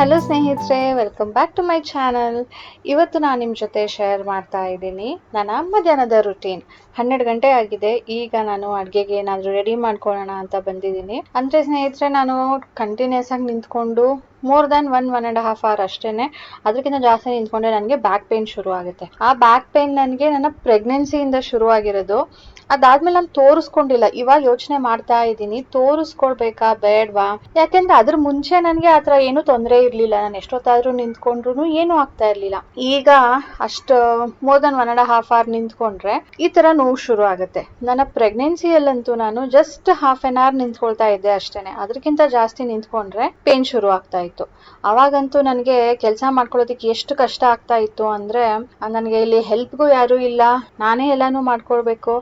Hello ಸ್ನೇಹಿತರೆ, welcome back to my channel. ಇವತ್ತು ನಾನು ನಿಮ್ಮ ಜೊತೆ ಶೇರ್ ಮಾಡ್ತಾ ಇದ್ದೀನಿ ನನ್ನ ಮಧ್ಯಾಹ್ನದ ರುಟೀನ್. 12 ಗಂಟೆ ಆಗಿದೆ. ಈಗ ನಾನು ಅಡುಗೆಗೆ ಏನಾದರೂ ರೆಡಿ ಮಾಡ್ಕೊಳ್ಳೋಣ ಅಂತ ಬಂದಿದ್ದೀನಿ. ಅಂದರೆ ಸ್ನೇಹಿತರೆ, ನಾನು ಕಂಟಿನ್ಯೂಸ್ ಆಗಿ ನಿಂತ್ಕೊಂಡು ಮೋರ್ ದ್ಯಾನ್ 1.5 ಅವರ್ ಅಷ್ಟೇ, ಅದಕ್ಕಿಂತ ಜಾಸ್ತಿ ನಿಂತ್ಕೊಂಡ್ರೆ ನನಗೆ ಬ್ಯಾಕ್ ಪೇನ್ ಶುರು ಆಗುತ್ತೆ. ಆ ಬ್ಯಾಕ್ ಪೇನ್ ನನಗೆ ನನ್ನ ಪ್ರೆಗ್ನೆನ್ಸಿಯಿಂದ ಶುರುವಾಗಿರೋದು. ಅದಾದ್ಮೇಲೆ ನಾನು ತೋರಿಸ್ಕೊಂಡಿಲ್ಲ. ಇವಾಗ ಯೋಚನೆ ಮಾಡ್ತಾ ಇದ್ದೀನಿ, ತೋರಿಸ್ಕೊಳ್ಬೇಕಾ ಬೇಡವಾ? ಯಾಕೆಂದ್ರೆ ಅದ್ರ ಮುಂಚೆ ನನಗೆ ಆ ಥರ ಏನೂ ತೊಂದರೆ ಇರಲಿಲ್ಲ. ನಾನು ಎಷ್ಟೊತ್ತಾದ್ರೂ ನಿಂತ್ಕೊಂಡ್ರು ಏನೂ ಆಗ್ತಾ ಇರಲಿಲ್ಲ. ಈಗ ಅಷ್ಟು ಮೋರ್ ದನ್ 1.5 ಅವರ್ ನಿಂತ್ಕೊಂಡ್ರೆ ಈ ಥರ ನೋವು ಶುರು ಆಗುತ್ತೆ. ನನ್ನ ಪ್ರೆಗ್ನೆನ್ಸಿಯಲ್ಲಂತೂ ನಾನು ಜಸ್ಟ್ ಹಾಫ್ ಆನ್ ಅವರ್ ನಿಂತ್ಕೊಳ್ತಾ ಇದ್ದೆ ಅಷ್ಟೇನೆ. ಅದಕ್ಕಿಂತ ಜಾಸ್ತಿ ನಿಂತ್ಕೊಂಡ್ರೆ ಪೇನ್ ಶುರು ಆಗ್ತಾ ಇತ್ತು. ಅವಾಗಂತೂ ನನಗೆ ಕೆಲಸ ಮಾಡ್ಕೊಳ್ಳೋದಕ್ಕೆ ಎಷ್ಟು ಕಷ್ಟ ಆಗ್ತಾ ಇತ್ತು ಅಂದರೆ, ನನಗೆ ಇಲ್ಲಿ ಹೆಲ್ಪ್ಗೂ ಯಾರೂ ಇಲ್ಲ, ನಾನೇ ಎಲ್ಲಾನು ಮಾಡ್ಕೊಳ್ಬೇಕು.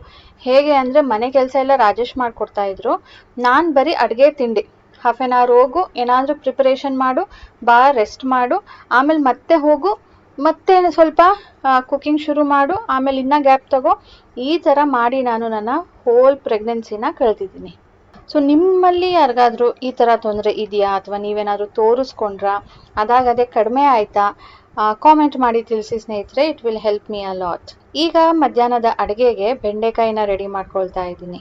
ಹೇಗೆ ಅಂದರೆ, ಮನೆ ಕೆಲಸ ಎಲ್ಲ ರಾಜೇಶ್ ಮಾಡಿಕೊಡ್ತಾ ಇದ್ರು. ನಾನು ಬರೀ ಅಡುಗೆ ತಿಂಡಿ, ಹಾಫ್ ಆನ್ ಅವರ್ ಹೋಗು, ಏನಾದರೂ ಪ್ರಿಪರೇಷನ್ ಮಾಡು, ಬಾ ರೆಸ್ಟ್ ಮಾಡು, ಆಮೇಲೆ ಮತ್ತೆ ಹೋಗು, ಮತ್ತೆ ಸ್ವಲ್ಪ ಕುಕಿಂಗ್ ಶುರು ಮಾಡು, ಆಮೇಲೆ ಇನ್ನೂ ಗ್ಯಾಪ್ ತಗೋ, ಈ ಥರ ಮಾಡಿ ನಾನು ನನ್ನ ಹೋಲ್ ಪ್ರೆಗ್ನೆನ್ಸಿನ ಕಳೆದಿದ್ದೀನಿ. ಸೊ ನಿಮ್ಮಲ್ಲಿ ಯಾರಿಗಾದ್ರೂ ಈ ಥರ ತೊಂದರೆ ಇದೆಯಾ, ಅಥವಾ ನೀವೇನಾದರೂ ತೋರಿಸ್ಕೊಂಡ್ರಾ, ಅದೇ ಕಡಿಮೆ ಆಯಿತಾ? ಕಾಮೆಂಟ್ ಮಾಡಿ ತಿಳಿಸಿ ಸ್ನೇಹಿತರೆ. It will help me a lot. ಈಗ ಮಧ್ಯಾಹ್ನದ ಅಡುಗೆಗೆ ಬೆಂಡೆಕಾಯಿನ ರೆಡಿ ಮಾಡ್ಕೊಳ್ತಾ ಇದ್ದೀನಿ.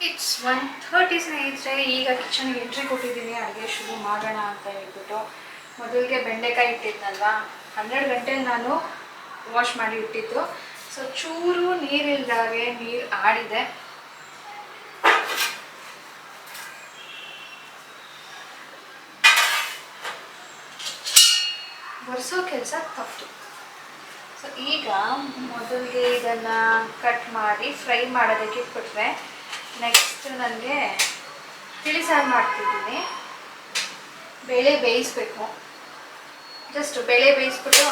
ಇಟ್ಸ್ 1:30 ಸ್ನೇಹಿತರೆ. ಈಗ ಕಿಚನ್ಗೆ ಎಂಟ್ರಿ ಕೊಟ್ಟಿದ್ದೀನಿ, ಅಡುಗೆ ಶುರು ಮಾಡೋಣ ಅಂತ ಹೇಳ್ಬಿಟ್ಟು. ಮೊದಲಿಗೆ ಬೆಂಡೆಕಾಯಿ ಇಟ್ಟಿದ್ನಲ್ವಾ, 12 ಗಂಟೆಲಿ ನಾನು ವಾಶ್ ಮಾಡಿ ಇಟ್ಟಿದ್ದು. ಸೊ ಚೂರು ನೀರಿಲ್ದಾಗೆ ನೀರು ಆಡಿದೆ. ಒರೆಸೋ ಕೆಲಸ ತಪ್ಪು. ಸೊ ಈಗ ಮೊದಲಿಗೆ ಇದನ್ನು ಕಟ್ ಮಾಡಿ ಫ್ರೈ ಮಾಡೋದಕ್ಕೆ ಇಟ್ಬಿಟ್ರೆ, ನೆಕ್ಸ್ಟ್ ನನಗೆ ತಿಳಿ ಸಾರು ಮಾಡ್ತಿದ್ದೀನಿ. ಬೇಳೆ ಬೇಯಿಸ್ಬೇಕು. ಜಸ್ಟ್ ಬೇಳೆ ಬೇಯಿಸ್ಬಿಟ್ಟು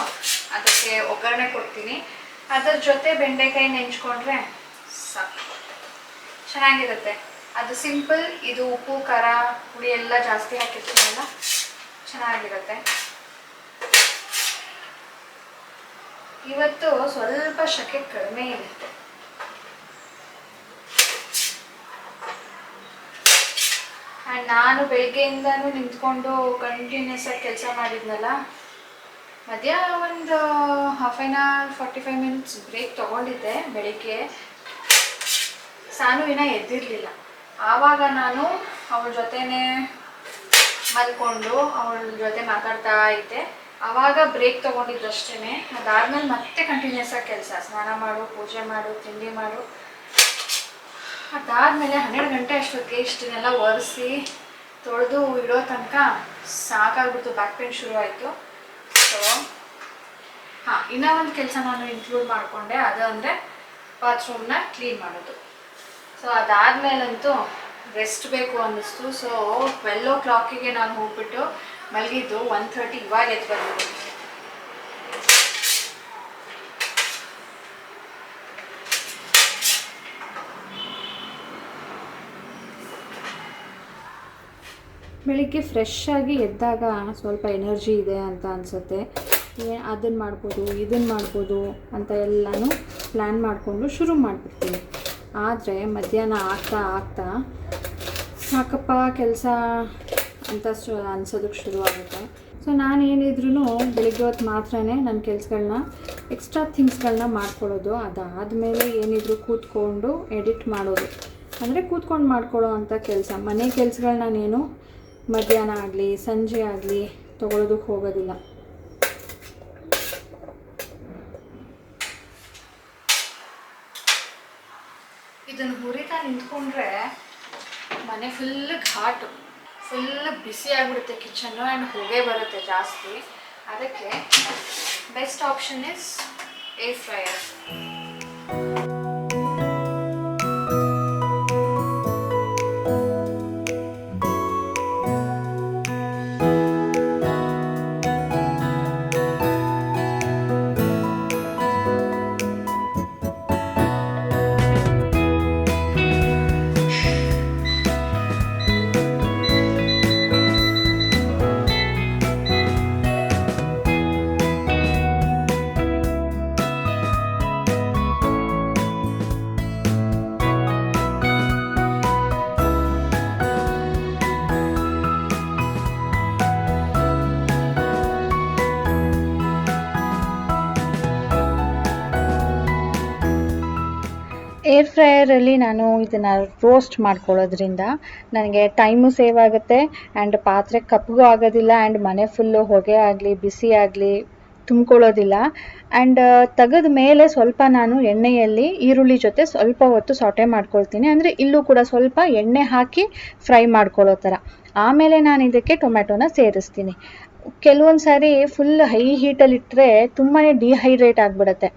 ಅದಕ್ಕೆ ಒಗ್ಗರಣೆ ಕೊಡ್ತೀನಿ. ಅದರ ಜೊತೆ ಬೆಂಡೆಕಾಯಿ ನೆಂಚ್ಕೊಂಡ್ರೆ ಸಾಕು, ಚೆನ್ನಾಗಿರುತ್ತೆ. ಅದು ಸಿಂಪಲ್. ಇದು ಉಪ್ಪು ಖಾರ ಹುಳಿ ಎಲ್ಲ ಜಾಸ್ತಿ ಹಾಕಿರ್ತೀನಲ್ಲ, ಚೆನ್ನಾಗಿರುತ್ತೆ. ಇವತ್ತು ಸ್ವಲ್ಪ ಶಕೆ ಕಡಿಮೆ ಇರುತ್ತೆ. ಆ್ಯಂಡ್ ನಾನು ಬೆಳಗ್ಗೆಯಿಂದನೂ ನಿಂತ್ಕೊಂಡು ಕಂಟಿನ್ಯೂಸ್ ಆಗಿ ಕೆಲಸ ಮಾಡಿದ್ನಲ್ಲ, ಮಧ್ಯ ಒಂದು half an hour 45 minutes break ತೊಗೊಂಡಿದ್ದೆ ಬೆಳಿಗ್ಗೆ. ಸಾನು ಇನ್ನೂ ಎದ್ದಿರಲಿಲ್ಲ. ಆವಾಗ ನಾನು ಅವಳ ಜೊತೆನೇ ಮಲ್ಕೊಂಡು ಅವಳ ಜೊತೆ ಮಾತಾಡ್ತಾ ಇದ್ದೆ. ಆವಾಗ ಬ್ರೇಕ್ ತೊಗೊಂಡಿದ್ದಷ್ಟೇ. ಅದಾದ್ಮೇಲೆ ಮತ್ತೆ ಕಂಟಿನ್ಯೂಸ್ ಆಗಿ ಕೆಲಸ, ಸ್ನಾನ ಮಾಡು, ಪೂಜೆ ಮಾಡು, ತಿಂಡಿ ಮಾಡು. ಅದಾದಮೇಲೆ 12 ಗಂಟೆ ಅಷ್ಟೊತ್ತಿಗೆ ಇಷ್ಟನ್ನೆಲ್ಲ ಒರೆಸಿ ತೊಳೆದು ಇಡೋ ತನಕ ಸಾಕಾಗ್ಬಿಡ್ತು. ಬ್ಯಾಕ್ ಪೇನ್ ಶುರು ಆಯಿತು. ಸೊ ಇನ್ನೂ ಒಂದು ಕೆಲಸ ನಾನು ಇನ್ಕ್ಲೂಡ್ ಮಾಡಿಕೊಂಡೆ, ಅದು ಅಂದರೆ ಬಾತ್ರೂಮ್ನ ಕ್ಲೀನ್ ಮಾಡೋದು. ಸೊ ಅದಾದಮೇಲಂತೂ ರೆಸ್ಟ್ ಬೇಕು ಅನ್ನಿಸ್ತು. ಸೊ 12 o'clock ನಾನು ಹೋಗ್ಬಿಟ್ಟು ಮಲಗಿದ್ದು 1:30. ಇವಾಗ ಎದ್ದು ಬಂದಿದ್ದೀನಿ. ಬೆಳಿಗ್ಗೆ ಫ್ರೆಶ್ ಆಗಿ ಎದ್ದಾಗ ಸ್ವಲ್ಪ ಎನರ್ಜಿ ಇದೆ ಅಂತ ಅನಿಸುತ್ತೆ. ಅದನ್ನು ಮಾಡ್ಬೋದು, ಇದನ್ನು ಮಾಡ್ಬೋದು ಅಂತ ಎಲ್ಲನೂ ಪ್ಲ್ಯಾನ್ ಮಾಡಿಕೊಂಡು ಶುರು ಮಾಡಿಬಿಡ್ತೀನಿ. ಆದರೆ ಮಧ್ಯಾಹ್ನ ಆಗ್ತಾ ಸಾಕಪ್ಪ ಕೆಲಸ ಅಂತ ಅನ್ಸೋದಕ್ಕೆ ಶುರು ಆಗುತ್ತೆ. ಸೊ ನಾನು ಏನಿದ್ರೂ ಬೆಳಿಗ್ಗೆ ಹೊತ್ತು ಮಾತ್ರ ನನ್ನ ಕೆಲಸಗಳನ್ನ, ಎಕ್ಸ್ಟ್ರಾ ಥಿಂಗ್ಸ್ಗಳನ್ನ ಮಾಡ್ಕೊಳ್ಳೋದು. ಅದಾದಮೇಲೆ ಏನಿದ್ರು ಕೂತ್ಕೊಂಡು ಎಡಿಟ್ ಮಾಡೋದು, ಅಂದರೆ ಕೂತ್ಕೊಂಡು ಮಾಡ್ಕೊಳ್ಳೋ ಅಂಥ ಕೆಲಸ. ಮನೆ ಕೆಲಸಗಳನ್ನ ನಾನು ಮಧ್ಯಾಹ್ನ ಆಗಲಿ ಸಂಜೆ ಆಗಲಿ ತೊಗೊಳೋದಕ್ಕೆ ಹೋಗೋದಿಲ್ಲ. ಇದನ್ನು ಹುರಿತಾ ನಿಂತ್ಕೊಂಡ್ರೆ ಮನೆ ಫುಲ್ ಘಾಟು, ಫುಲ್ ಬಿಸಿ ಆಗಿಬಿಡುತ್ತೆ ಕಿಚನ್ನು. ಆ್ಯಂಡ್ ಹೊಗೆ ಬರುತ್ತೆ ಜಾಸ್ತಿ. ಅದಕ್ಕೆ best option is air fryer. Air ಫ್ರೈಯರಲ್ಲಿ ನಾನು ಇದನ್ನು ರೋಸ್ಟ್ ಮಾಡ್ಕೊಳ್ಳೋದ್ರಿಂದ ನನಗೆ ಟೈಮು ಸೇವ್ ಆಗುತ್ತೆ ಆ್ಯಂಡ್ ಪಾತ್ರೆ ಕಪ್ಪಗೂ ಆಗೋದಿಲ್ಲ ಆ್ಯಂಡ್ ಮನೆ ಫುಲ್ಲು ಹೊಗೆ ಆಗಲಿ ಬಿಸಿ ಆಗಲಿ ತುಂಬ್ಕೊಳ್ಳೋದಿಲ್ಲ. ಆ್ಯಂಡ್ ತೆಗೆದ ಮೇಲೆ ಸ್ವಲ್ಪ ನಾನು ಎಣ್ಣೆಯಲ್ಲಿ ಈರುಳ್ಳಿ ಜೊತೆ ಸ್ವಲ್ಪ ಹೊತ್ತು ಸಾಟೆ ಮಾಡ್ಕೊಳ್ತೀನಿ. ಅಂದರೆ ಇಲ್ಲೂ ಕೂಡ ಸ್ವಲ್ಪ ಎಣ್ಣೆ ಹಾಕಿ ಫ್ರೈ ಮಾಡ್ಕೊಳ್ಳೋ ಥರ. ಆಮೇಲೆ ನಾನು ಇದಕ್ಕೆ ಟೊಮೆಟೊನ ಸೇರಿಸ್ತೀನಿ. ಕೆಲವೊಂದು ಸಾರಿ ಫುಲ್ ಹೈ ಹೀಟಲ್ಲಿಟ್ಟರೆ ತುಂಬಾ ಡಿಹೈಡ್ರೇಟ್ ಆಗಿಬಿಡುತ್ತೆ.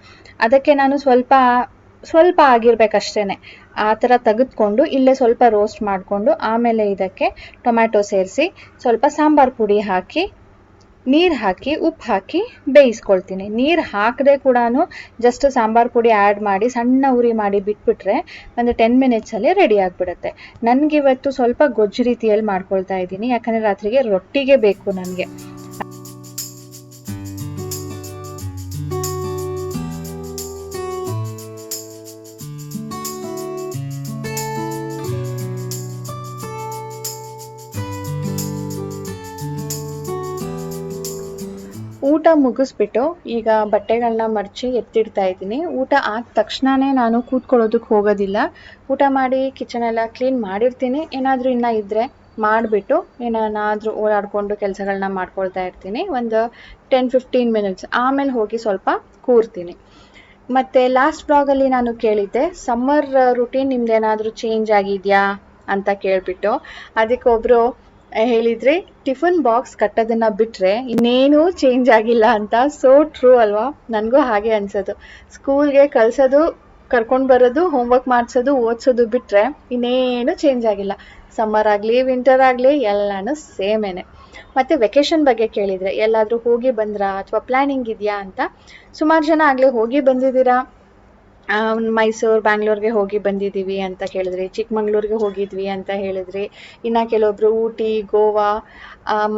ಅದಕ್ಕೆ ನಾನು ಸ್ವಲ್ಪ ಆಗಿರ್ಬೇಕಷ್ಟೇ ಆ ಥರ ತೆಗೆದುಕೊಂಡು ಇಲ್ಲೇ ಸ್ವಲ್ಪ ರೋಸ್ಟ್ ಮಾಡಿಕೊಂಡು ಆಮೇಲೆ ಇದಕ್ಕೆ ಟೊಮ್ಯಾಟೊ ಸೇರಿಸಿ ಸ್ವಲ್ಪ ಸಾಂಬಾರು ಪುಡಿ ಹಾಕಿ ನೀರು ಹಾಕಿ ಉಪ್ಪು ಹಾಕಿ ಬೇಯಿಸ್ಕೊಳ್ತೀನಿ. ನೀರು ಹಾಕದೆ ಕೂಡ ಜಸ್ಟ್ ಸಾಂಬಾರು ಪುಡಿ ಆ್ಯಡ್ ಮಾಡಿ ಸಣ್ಣ ಉರಿ ಮಾಡಿ ಬಿಟ್ಬಿಟ್ರೆ ಒಂದು 10 ಮಿನಿಟ್ಸಲ್ಲಿ ರೆಡಿ ಆಗಿಬಿಡುತ್ತೆ. ನನಗಿವತ್ತು ಸ್ವಲ್ಪ ಗೊಜ್ಜು ರೀತಿಯಲ್ಲಿ ಮಾಡ್ಕೊಳ್ತಾ ಇದ್ದೀನಿ, ಯಾಕಂದರೆ ರಾತ್ರಿಗೆ ರೊಟ್ಟಿಗೆ ಬೇಕು ನನಗೆ. ಊಟ ಮುಗಿಸ್ಬಿಟ್ಟು ಈಗ ಬಟ್ಟೆಗಳನ್ನ ಮಡಚಿ ಎತ್ತಿಡ್ತಾ ಇದ್ದೀನಿ. ಊಟ ಆದ ತಕ್ಷಣವೇ ನಾನು ಕೂತ್ಕೊಳ್ಳೋದಕ್ಕೆ ಹೋಗೋದಿಲ್ಲ. ಊಟ ಮಾಡಿ ಕಿಚನ್ ಎಲ್ಲ ಕ್ಲೀನ್ ಮಾಡಿರ್ತೀನಿ. ಏನಾದರೂ ಇನ್ನೂ ಇದ್ದರೆ ಮಾಡಿಬಿಟ್ಟು ಏನಾದರೂ ಓಡಾಡಿಕೊಂಡು ಕೆಲಸಗಳನ್ನ ಮಾಡ್ಕೊಳ್ತಾ ಇರ್ತೀನಿ. ಒಂದು 10-15 ಮಿನಿಟ್ಸ್ ಆಮೇಲೆ ಹೋಗಿ ಸ್ವಲ್ಪ ಕೂರ್ತೀನಿ. ಮತ್ತು ಲಾಸ್ಟ್ ಬ್ಲಾಗಲ್ಲಿ ನಾನು ಕೇಳಿದ್ದೆ ಸಮ್ಮರ್ ರುಟೀನ್ ನಿಮ್ದೇನಾದರೂ ಚೇಂಜ್ ಆಗಿದೆಯಾ ಅಂತ ಕೇಳಿಬಿಟ್ಟು. ಅದಕ್ಕೆ ಒಬ್ಬರು ಹೇಳಿದ್ರಿ ಟಿಫನ್ ಬಾಕ್ಸ್ ಕಟ್ಟೋದನ್ನು ಬಿಟ್ಟರೆ ಇನ್ನೇನೂ ಚೇಂಜ್ ಆಗಿಲ್ಲ ಅಂತ. ಸೋ ಟ್ರೂ ಅಲ್ವಾ? ನನಗೂ ಹಾಗೆ ಅನಿಸೋದು. ಸ್ಕೂಲ್ಗೆ ಕಳಿಸೋದು, ಕರ್ಕೊಂಡು ಬರೋದು, ಹೋಮ್ವರ್ಕ್ ಮಾಡಿಸೋದು, ಓದಿಸೋದು ಬಿಟ್ಟರೆ ಇನ್ನೇನು ಚೇಂಜ್ ಆಗಿಲ್ಲ. ಸಮ್ಮರ್ ಆಗಲಿ ವಿಂಟರ್ ಆಗಲಿ ಎಲ್ಲನೂ ಸೇಮೇನೆ. ಮತ್ತು ವೆಕೇಷನ್ ಬಗ್ಗೆ ಕೇಳಿದರೆ ಎಲ್ಲಾದರೂ ಹೋಗಿ ಬಂದ್ರಾ ಅಥವಾ ಪ್ಲ್ಯಾನಿಂಗ್ ಇದೆಯಾ ಅಂತ. ಸುಮಾರು ಜನ ಆಗಲೇ ಹೋಗಿ ಬಂದಿದ್ದೀರಾ. ಮೈಸೂರು ಬ್ಯಾಂಗ್ಳೂರ್ಗೆ ಹೋಗಿ ಬಂದಿದ್ದೀವಿ ಅಂತ ಹೇಳಿದ್ರಿ, ಚಿಕ್ಕಮಂಗ್ಳೂರಿಗೆ ಹೋಗಿದ್ವಿ ಅಂತ ಹೇಳಿದ್ರಿ, ಇನ್ನು ಕೆಲವೊಬ್ರು ಊಟಿ, ಗೋವಾ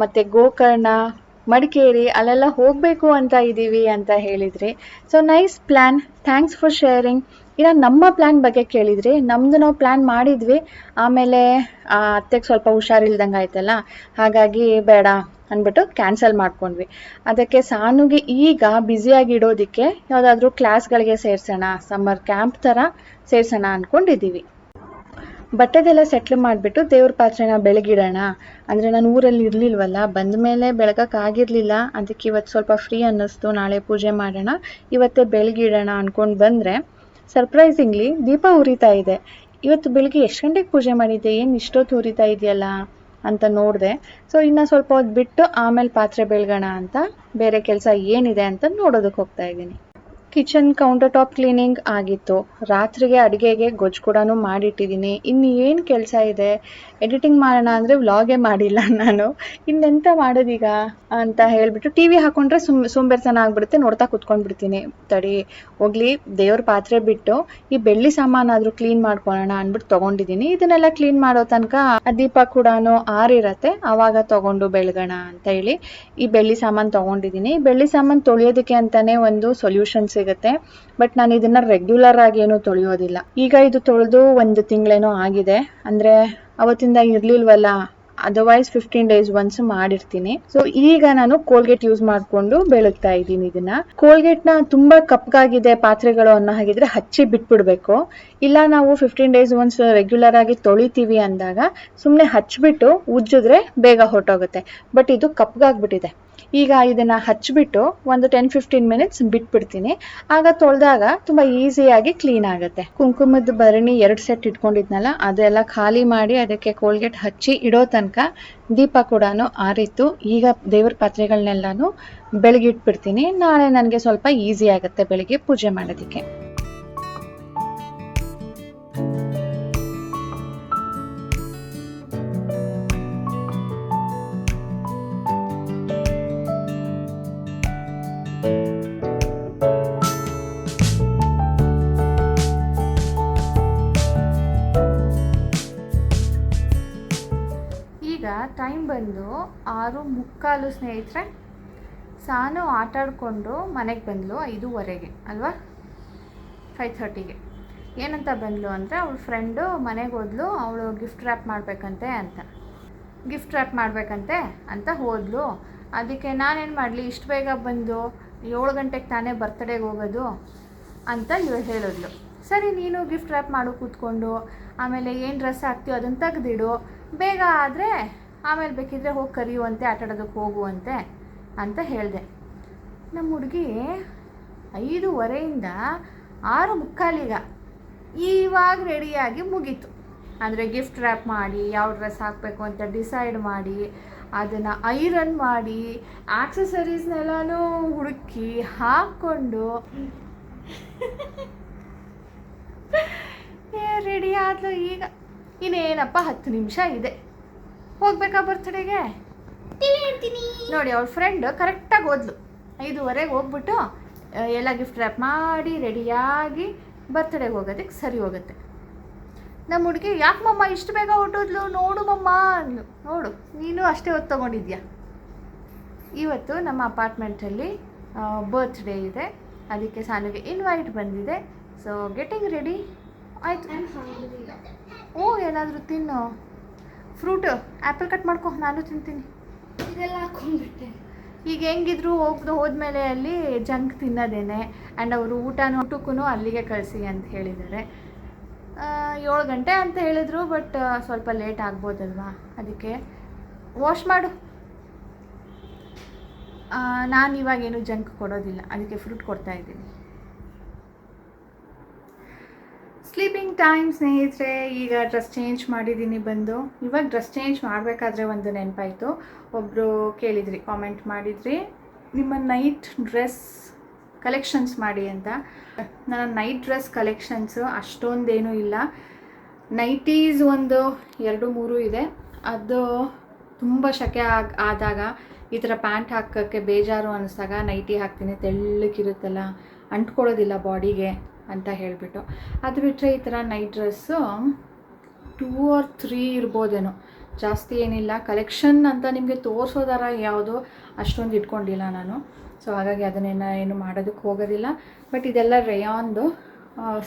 ಮತ್ತು ಗೋಕರ್ಣ, ಮಡಿಕೇರಿ ಅಲ್ಲೆಲ್ಲ ಹೋಗಬೇಕು ಅಂತ ಇದ್ದೀವಿ ಅಂತ ಹೇಳಿದ್ರಿ. So nice plan, thanks for sharing. ಇನ್ನು ನಮ್ಮ ಪ್ಲ್ಯಾನ್ ಬಗ್ಗೆ ಕೇಳಿದ್ರಿ. ನಮ್ಮದು ನಾವು ಪ್ಲ್ಯಾನ್ ಮಾಡಿದ್ವಿ, ಆಮೇಲೆ ಅತ್ತೆಗೆ ಸ್ವಲ್ಪ ಹುಷಾರಿಲ್ದಂಗೆ ಆಯ್ತಲ್ಲ, ಹಾಗಾಗಿ ಬೇಡ ಅಂದ್ಬಿಟ್ಟು ಕ್ಯಾನ್ಸಲ್ ಮಾಡ್ಕೊಂಡ್ವಿ. ಅದಕ್ಕೆ ಸಾನುಗೆ ಈಗ ಬ್ಯುಸಿಯಾಗಿಡೋದಕ್ಕೆ ಯಾವುದಾದ್ರೂ ಕ್ಲಾಸ್ಗಳಿಗೆ ಸೇರಿಸೋಣ, ಸಮ್ಮರ್ ಕ್ಯಾಂಪ್ ಥರ ಸೇರಿಸೋಣ ಅಂದ್ಕೊಂಡಿದ್ದೀವಿ. ಬಟ್ಟೆದೆಲ್ಲ ಸೆಟ್ಲ್ ಮಾಡಿಬಿಟ್ಟು ದೇವ್ರ ಪಾತ್ರೆನ ಬೆಳಗಿಡೋಣ. ಅಂದರೆ ನಾನು ಊರಲ್ಲಿ ಇರಲಿಲ್ವಲ್ಲ, ಬಂದ ಮೇಲೆ ಬೆಳಗೋಕ್ಕಾಗಿರಲಿಲ್ಲ. ಅದಕ್ಕೆ ಇವತ್ತು ಸ್ವಲ್ಪ ಫ್ರೀ ಅನ್ನಿಸ್ತು, ನಾಳೆ ಪೂಜೆ ಮಾಡೋಣ, ಇವತ್ತೇ ಬೆಳಗಿಡೋಣ ಅಂದ್ಕೊಂಡು ಬಂದರೆ ಸರ್ಪ್ರೈಸಿಂಗ್ಲಿ ದೀಪ ಉರಿತಾ ಇದೆ. ಇವತ್ತು ಬೆಳಿಗ್ಗೆ ಎಷ್ಟು ಗಂಟೆಗೆ ಪೂಜೆ ಮಾಡಿದ್ದೆ, ಏನು ಇಷ್ಟೊತ್ತು ಉರಿತಾ ಇದೆಯಲ್ಲ ಅಂತ ನೋಡಿದೆ. ಸೊ ಇನ್ನು ಸ್ವಲ್ಪ ಹೊತ್ತು ಬಿಟ್ಟು ಆಮೇಲೆ ಪಾತ್ರೆ ಬೆಳಗೋಣ ಅಂತ ಬೇರೆ ಕೆಲಸ ಏನಿದೆ ಅಂತ ನೋಡೋದಕ್ಕೆ ಹೋಗ್ತಾ ಇದ್ದೀನಿ. ಕಿಚನ್ ಕೌಂಟರ್ ಟಾಪ್ ಕ್ಲೀನಿಂಗ್ ಆಗಿತ್ತು. ರಾತ್ರಿಗೆ ಅಡುಗೆಗೆ ಗೊಜ್ಜು ಕೂಡ ಮಾಡಿಟ್ಟಿದ್ದೀನಿ. ಇನ್ನು ಏನು ಕೆಲಸ ಇದೆ, ಎಡಿಟಿಂಗ್ ಮಾಡೋಣ ಅಂದರೆ ವ್ಲಾಗೇ ಮಾಡಿಲ್ಲ ನಾನು. ಇನ್ನೆಂತ ಮಾಡೋದೀಗ ಅಂತ ಹೇಳಿಬಿಟ್ಟು ಟಿ ವಿ ಹಾಕ್ಕೊಂಡ್ರೆ ಸೋಂಬೇರಿತನ ಆಗಿಬಿಡುತ್ತೆ, ನೋಡ್ತಾ ಕುತ್ಕೊಂಡ್ಬಿಡ್ತೀನಿ. ತಡಿ ಹೋಗ್ಲಿ, ದೇವ್ರ ಪಾತ್ರೆ ಬಿಟ್ಟು ಈ ಬೆಳ್ಳಿ ಸಾಮಾನಾದರೂ ಕ್ಲೀನ್ ಮಾಡ್ಕೊಳ್ಳೋಣ ಅಂದ್ಬಿಟ್ಟು ತೊಗೊಂಡಿದ್ದೀನಿ. ಇದನ್ನೆಲ್ಲ ಕ್ಲೀನ್ ಮಾಡೋ ತನಕ ದೀಪ ಕೂಡ ಆರಿರತ್ತೆ, ಆವಾಗ ತೊಗೊಂಡು ಬೆಳಗೋಣ ಅಂತ ಹೇಳಿ ಈ ಬೆಳ್ಳಿ ಸಾಮಾನು ತೊಗೊಂಡಿದ್ದೀನಿ. ಬೆಳ್ಳಿ ಸಾಮಾನು ತೊಳೆಯೋದಕ್ಕೆ ಅಂತಲೇ ಒಂದು ಸೊಲ್ಯೂಷನ್ ಸಿಗುತ್ತೆ, ಬಟ್ ನಾನು ಇದನ್ನು ರೆಗ್ಯುಲರ್ ಆಗಿ ಏನೂ ತೊಳೆಯೋದಿಲ್ಲ. ಈಗ ಇದು ತೊಳೆದು 1 ತಿಂಗಳೇನೋ ಆಗಿದೆ. ಅಂದರೆ ಅವತ್ತಿಂದ ಇರಲಿಲ್ವಲ್ಲ, ಅದರ್ವೈಸ್ 15 days ಒನ್ಸ್ ಮಾಡಿರ್ತೀನಿ. ಸೊ ಈಗ ನಾನು ಕೋಲ್ಗೇಟ್ ಯೂಸ್ ಮಾಡಿಕೊಂಡು ಬೆಳಗ್ತಾ ಇದ್ದೀನಿ. ಇದನ್ನ ಕೋಲ್ಗೇಟ್ನ ತುಂಬಾ ಕಪ್ಪಗಾಗಿದೆ ಪಾತ್ರೆಗಳು ಅನ್ನೋ ಹಾಗಿದ್ರೆ ಹಚ್ಚಿ ಬಿಟ್ಬಿಡ್ಬೇಕು. ಇಲ್ಲ ನಾವು 15 days ಒನ್ಸ್ ರೆಗ್ಯುಲರ್ ಆಗಿ ತೊಳಿತೀವಿ ಅಂದಾಗ ಸುಮ್ಮನೆ ಹಚ್ಬಿಟ್ಟು ಉಜ್ಜಿದ್ರೆ ಬೇಗ ಹೊರಟೋಗುತ್ತೆ. ಬಟ್ ಇದು ಕಪ್ಪಗಾಗ್ಬಿಟ್ಟಿದೆ. ಈಗ ಇದನ್ನ ಹಚ್ಬಿಟ್ಟು ಒಂದು 10-15 ಮಿನಿಟ್ಸ್ ಬಿಟ್ಬಿಡ್ತೀನಿ. ಆಗ ತೊಳೆದಾಗ ತುಂಬ ಈಸಿಯಾಗಿ ಕ್ಲೀನ್ ಆಗುತ್ತೆ. ಕುಂಕುಮದ ಭರಣಿ 2 ಸೆಟ್ ಇಟ್ಕೊಂಡಿದ್ನಲ್ಲ, ಅದೆಲ್ಲ ಖಾಲಿ ಮಾಡಿ ಅದಕ್ಕೆ ಕೋಲ್ಗೇಟ್ ಹಚ್ಚಿ ಇಡೋ ತನಕ ದೀಪ ಕೂಡ ಆರಿತ್ತು. ಈಗ ದೇವ್ರ ಪಾತ್ರೆಗಳನ್ನೆಲ್ಲಾನು ಬೆಳಗಿಟ್ಬಿಡ್ತೀನಿ. ನಾಳೆ ನನಗೆ ಸ್ವಲ್ಪ ಈಸಿ ಆಗುತ್ತೆ ಬೆಳಿಗ್ಗೆ ಪೂಜೆ ಮಾಡೋದಕ್ಕೆ. ಟೈಮ್ ಬಂದು 6:45 ಸ್ನೇಹಿತರೆ. ಸಾನು ಆಟಾಡಿಕೊಂಡು ಮನೆಗೆ ಬಂದಳು 5:15 ಅಲ್ವಾ, 5:30ಗೆ. ಏನಂತ ಬಂದಳು ಅಂದರೆ ಅವಳ ಫ್ರೆಂಡು ಮನೆಗೆ ಹೋದ್ಲು, ಅವಳು ಗಿಫ್ಟ್ ರ್ಯಾಪ್ ಮಾಡಬೇಕಂತೆ ಅಂತ ಹೋದ್ಲು. ಅದಕ್ಕೆ ನಾನೇನು ಮಾಡಲಿ, ಇಷ್ಟು ಬೇಗ ಬಂದು 7 ಗಂಟೆಗೆ ತಾನೇ ಬರ್ತಡೇಗೆ ಹೋಗೋದು ಅಂತ ಇವಳು ಹೇಳಿದ್ಲು. ಸರಿ ನೀನು ಗಿಫ್ಟ್ ರ್ಯಾಪ್ ಮಾಡು ಕೂತ್ಕೊಂಡು, ಆಮೇಲೆ ಏನು ಡ್ರೆಸ್ ಹಾಕ್ತೀಯೋ ಅದನ್ನು ತೆಗೆದಿಡು, ಬೇಗ ಆದರೆ ಆಮೇಲೆ ಬೇಕಿದ್ರೆ ಹೋಗಿ ಕರಿಯುವಂತೆ, ಆಟಾಡೋದಕ್ಕೆ ಹೋಗುವಂತೆ ಅಂತ ಹೇಳಿದೆ. ನಮ್ಮ ಹುಡುಗಿ 5:15 6:45 ಇವಾಗ ರೆಡಿಯಾಗಿ ಮುಗೀತು. ಅಂದರೆ ಗಿಫ್ಟ್ ರ್ಯಾಪ್ ಮಾಡಿ, ಯಾವ ಡ್ರೆಸ್ ಹಾಕಬೇಕು ಅಂತ ಡಿಸೈಡ್ ಮಾಡಿ, ಅದನ್ನು ಐರನ್ ಮಾಡಿ, ಆಕ್ಸೆಸರೀಸ್ನೆಲ್ಲನೂ ಹುಡುಕಿ ಹಾಕ್ಕೊಂಡು ರೆಡಿ ಆದ್ಲು. ಈಗ ಇನ್ನೇನಪ್ಪ 10 ನಿಮಿಷ ಇದೆ, ಹೋಗ್ಬೇಕಾ ಬರ್ತಡೆಗೆ. ನೋಡಿ ಅವಳ ಫ್ರೆಂಡ್ ಕರೆಕ್ಟಾಗಿ ಹೋದ್ಲು, 5:15 ಹೋಗ್ಬಿಟ್ಟು ಎಲ್ಲ ಗಿಫ್ಟ್ ರ್ಯಾಪ್ ಮಾಡಿ ರೆಡಿಯಾಗಿ ಬರ್ತಡೆಗೆ ಹೋಗೋದಕ್ಕೆ ಸರಿ ಹೋಗುತ್ತೆ. ನಮ್ಮ ಹುಡುಗಿ ಯಾಕೆ ಮಮ್ಮ ಇಷ್ಟು ಬೇಗ ಹೊಟ್ಟೋದ್ಲು, ನೋಡು ಮಮ್ಮ ಅಂದ್ಲು. ನೋಡು ನೀನು ಅಷ್ಟೇ ಹೊತ್ತು ತೊಗೊಂಡಿದ್ಯಾ. ಇವತ್ತು ನಮ್ಮ ಅಪಾರ್ಟ್ಮೆಂಟಲ್ಲಿ ಬರ್ತ್ಡೇ ಇದೆ, ಅದಕ್ಕೆ ಸಾನುಗೆ ಇನ್ವೈಟ್ ಬಂದಿದೆ. ಸೊ ಗೆಟಿಂಗ್ ರೆಡಿ ಆಯಿತು. ಏನಾದರೂ ತಿನ್ನು, ಫ್ರೂಟು ಆ್ಯಪಲ್ ಕಟ್ ಮಾಡ್ಕೊ, ನಾನು ತಿಂತೀನಿ. ಇದೆಲ್ಲ ಹಾಕೊಂಡ್ಬಿಟ್ಟೆ. ಈಗ ಹೆಂಗಿದ್ರು ಹೋದ್ಮೇಲೆ ಅಲ್ಲಿ ಜಂಕ್ ತಿನ್ನೋದೇನೆ. ಆ್ಯಂಡ್ ಅವರು ಊಟಕ್ಕೂ ಅಲ್ಲಿಗೆ ಕಳಿಸಿ ಅಂತ ಹೇಳಿದ್ದಾರೆ. 7 ಗಂಟೆ ಅಂತ ಹೇಳಿದರು, ಬಟ್ ಸ್ವಲ್ಪ ಲೇಟ್ ಆಗ್ಬೋದಲ್ವಾ, ಅದಕ್ಕೆ ವಾಶ್ ಮಾಡು. ನಾನು ಇವಾಗೇನು ಜಂಕ್ ಕೊಡೋದಿಲ್ಲ, ಅದಕ್ಕೆ ಫ್ರೂಟ್ ಕೊಡ್ತಾಯಿದ್ದೀನಿ. ಸ್ಲೀಪಿಂಗ್ ಟೈಮ್ ಸ್ನೇಹಿತರೆ. ಈಗ ಡ್ರೆಸ್ ಚೇಂಜ್ ಮಾಡಿದ್ದೀನಿ ಬಂದು. ಇವಾಗ ಡ್ರೆಸ್ ಚೇಂಜ್ ಮಾಡಬೇಕಾದ್ರೆ ಒಂದು ನೆನಪಾಯಿತು. ಒಬ್ಬರು ಕೇಳಿದ್ರಿ, ಕಾಮೆಂಟ್ ಮಾಡಿದ್ರಿ, ನಿಮ್ಮ ನೈಟ್ ಡ್ರೆಸ್ ಕಲೆಕ್ಷನ್ಸ್ ಮಾಡಿ ಅಂತ. ನನ್ನ ನೈಟ್ ಡ್ರೆಸ್ ಕಲೆಕ್ಷನ್ಸು ಅಷ್ಟೊಂದೇನೂ ಇಲ್ಲ. ನೈಟೀಸ್ ಒಂದು 2-3 ಇದೆ. ಅದು ತುಂಬ ಶೆಕೆ ಆದಾಗ ಈ ಥರ ಪ್ಯಾಂಟ್ ಹಾಕೋಕ್ಕೆ ಬೇಜಾರು ಅನ್ನಿಸ್ದಾಗ ನೈಟಿ ಹಾಕ್ತೀನಿ, ತೆಳ್ಳಕ್ಕಿರುತ್ತಲ್ಲ, ಅಂಟ್ಕೊಳ್ಳೋದಿಲ್ಲ ಬಾಡಿಗೆ ಅಂತ ಹೇಳಿಬಿಟ್ಟು. ಅದು ಬಿಟ್ಟರೆ ಈ ಥರ ನೈಟ್ ಡ್ರೆಸ್ಸು 2 or 3 ಇರ್ಬೋದೇನೋ, ಜಾಸ್ತಿ ಏನಿಲ್ಲ. ಕಲೆಕ್ಷನ್ ಅಂತ ನಿಮಗೆ ತೋರಿಸೋದಾರ ಯಾವುದು ಅಷ್ಟೊಂದು ಇಟ್ಕೊಂಡಿಲ್ಲ ನಾನು. ಸೊ ಹಾಗಾಗಿ ಅದನ್ನೇನು ಏನು ಮಾಡೋದಕ್ಕೆ ಹೋಗೋದಿಲ್ಲ. ಬಟ್ ಇದೆಲ್ಲ ರೇಯಾನ್ದು,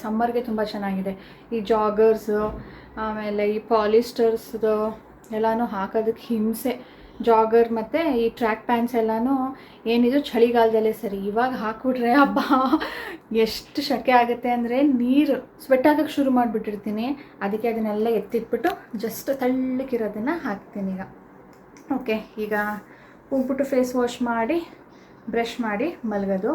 ಸಮ್ಮರ್ಗೆ ತುಂಬ ಚೆನ್ನಾಗಿದೆ. ಈ ಜಾಗರ್ಸು ಆಮೇಲೆ ಈ ಪಾಲಿಸ್ಟರ್ಸ್ದು ಎಲ್ಲನೂ ಹಾಕೋದಕ್ಕೆ ಹಿಂಸೆ. ಜಾಗರ್ ಮತ್ತು ಈ ಟ್ರ್ಯಾಕ್ ಪ್ಯಾಂಟ್ಸ್ ಎಲ್ಲನೂ ಏನಿದು ಚಳಿಗಾಲದಲ್ಲೇ ಸರಿ. ಇವಾಗ ಹಾಕ್ಬಿಟ್ರೆ ಹಬ್ಬ ಎಷ್ಟು ಶೆಕೆ ಆಗುತ್ತೆ ಅಂದರೆ ನೀರು ಸ್ವೆಟ್ ಆಗೋಕ್ಕೆ ಶುರು ಮಾಡಿಬಿಟ್ಟಿರ್ತೀನಿ. ಅದಕ್ಕೆ ಅದನ್ನೆಲ್ಲ ಎತ್ತಿಟ್ಬಿಟ್ಟು ಜಸ್ಟ್ ತಳ್ಳಕ್ಕಿರೋದನ್ನು ಹಾಕ್ತೀನಿ ಈಗ. ಓಕೆ, ಈಗ ಹೋಗ್ಬಿಟ್ಟು ಫೇಸ್ ವಾಶ್ ಮಾಡಿ ಬ್ರಷ್ ಮಾಡಿ ಮಲಗೋದು.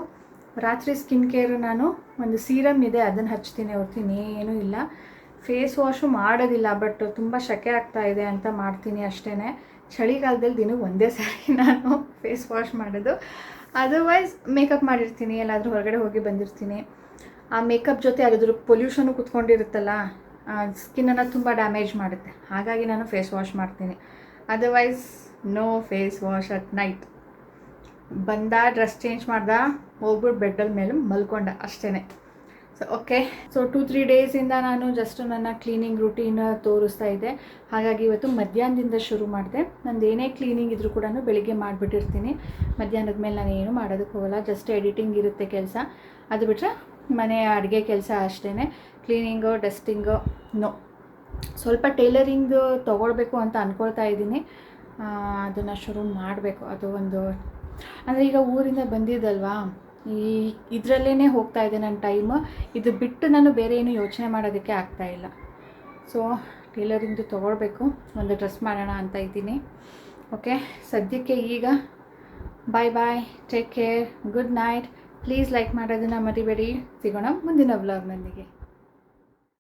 ರಾತ್ರಿ ಸ್ಕಿನ್ ಕೇರು ನಾನು ಒಂದು ಸೀರಮ್ ಇದೆ, ಅದನ್ನು ಹಚ್ತೀನಿ ಹೊರ್ತೀನಿ, ಏನೂ ಇಲ್ಲ. ಫೇಸ್ ವಾಶು ಮಾಡೋದಿಲ್ಲ, ಬಟ್ ತುಂಬ ಶೆಕೆ ಆಗ್ತಾಯಿದೆ ಅಂತ ಮಾಡ್ತೀನಿ ಅಷ್ಟೇ. ಚಳಿಗಾಲದಲ್ಲಿ ದಿನಕ್ಕೆ ಒಂದೇ ಸಾರಿ ನಾನು ಫೇಸ್ ವಾಶ್ ಮಾಡೋದು. ಅದರ್ವೈಸ್ ಮೇಕಪ್ ಮಾಡಿರ್ತೀನಿ, ಎಲ್ಲಾದರೂ ಹೊರಗಡೆ ಹೋಗಿ ಬಂದಿರ್ತೀನಿ. ಆ ಮೇಕಪ್ ಜೊತೆ ಅದ್ರ ಪೊಲ್ಯೂಷನು ಕುತ್ಕೊಂಡಿರುತ್ತಲ್ಲ, ಸ್ಕಿನ್ನನ್ನು ತುಂಬ ಡ್ಯಾಮೇಜ್ ಮಾಡುತ್ತೆ. ಹಾಗಾಗಿ ನಾನು ಫೇಸ್ ವಾಶ್ ಮಾಡ್ತೀನಿ. Otherwise no face wash at night. ಬಂದ ಡ್ರೆಸ್ ಚೇಂಜ್ ಮಾಡ್ದ, ಹೋಗ್ಬಿಟ್ಟು ಬೆಡ್ಡಲ್ಲಿ ಮೇಲೆ ಮಲ್ಕೊಂಡ ಅಷ್ಟೇ. ಸೊ ಓಕೆ, ಸೊ 2-3 ಡೇಸಿಂದ ನಾನು ಜಸ್ಟ್ ನನ್ನ ಕ್ಲೀನಿಂಗ್ ರೂಟೀನ್ ತೋರಿಸ್ತಾ ಇದ್ದೆ. ಹಾಗಾಗಿ ಇವತ್ತು ಮಧ್ಯಾಹ್ನದಿಂದ ಶುರು ಮಾಡಿದೆ. ನಂದು ಏನೇ ಕ್ಲೀನಿಂಗ್ ಇದ್ರೂ ಕೂಡ ಬೆಳಿಗ್ಗೆ ಮಾಡಿಬಿಟ್ಟಿರ್ತೀನಿ. ಮಧ್ಯಾಹ್ನದ ಮೇಲೆ ನಾನು ಏನು ಮಾಡೋದಕ್ಕೆ ಹೋಗಲ್ಲ, ಜಸ್ಟ್ ಎಡಿಟಿಂಗ್ ಇರುತ್ತೆ ಕೆಲಸ. ಅದು ಬಿಟ್ಟರೆ ಮನೆ ಅಡುಗೆ ಕೆಲಸ ಅಷ್ಟೇ. Cleaning dusting no. ಸ್ವಲ್ಪ ಟೈಲರಿಂಗ್ ತೊಗೊಳ್ಬೇಕು ಅಂತ ಅಂದ್ಕೊಳ್ತಾ ಇದ್ದೀನಿ, ಅದನ್ನು ಶುರು ಮಾಡಬೇಕು. ಅದು ಒಂದು ಅಂದರೆ ಈಗ ಊರಿಂದ ಬಂದಿದ್ದಲ್ವಾ, ಇದರಲ್ಲೇ ಹೋಗ್ತಾ ಇದೆ ನನ್ನ ಟೈಮು. ಇದು ಬಿಟ್ಟು ನಾನು ಬೇರೆ ಏನು ಯೋಚನೆ ಮಾಡೋದಕ್ಕೆ ಆಗ್ತಾಯಿಲ್ಲ. ಸೊ ಟೈಲರಿಂಗ್ದು ತೊಗೊಳ್ಬೇಕು, ಒಂದು ಡ್ರೆಸ್ ಮಾಡೋಣ ಅಂತ ಇದ್ದೀನಿ. ಓಕೆ, ಸದ್ಯಕ್ಕೆ ಈಗ bye bye, take care, good night. Please like ಮಾಡೋದನ್ನು ಮರಿಬೇಡಿ. ಸಿಗೋಣ ಮುಂದಿನ ವ್ಲಾಗ್ನೊಂದಿಗೆ.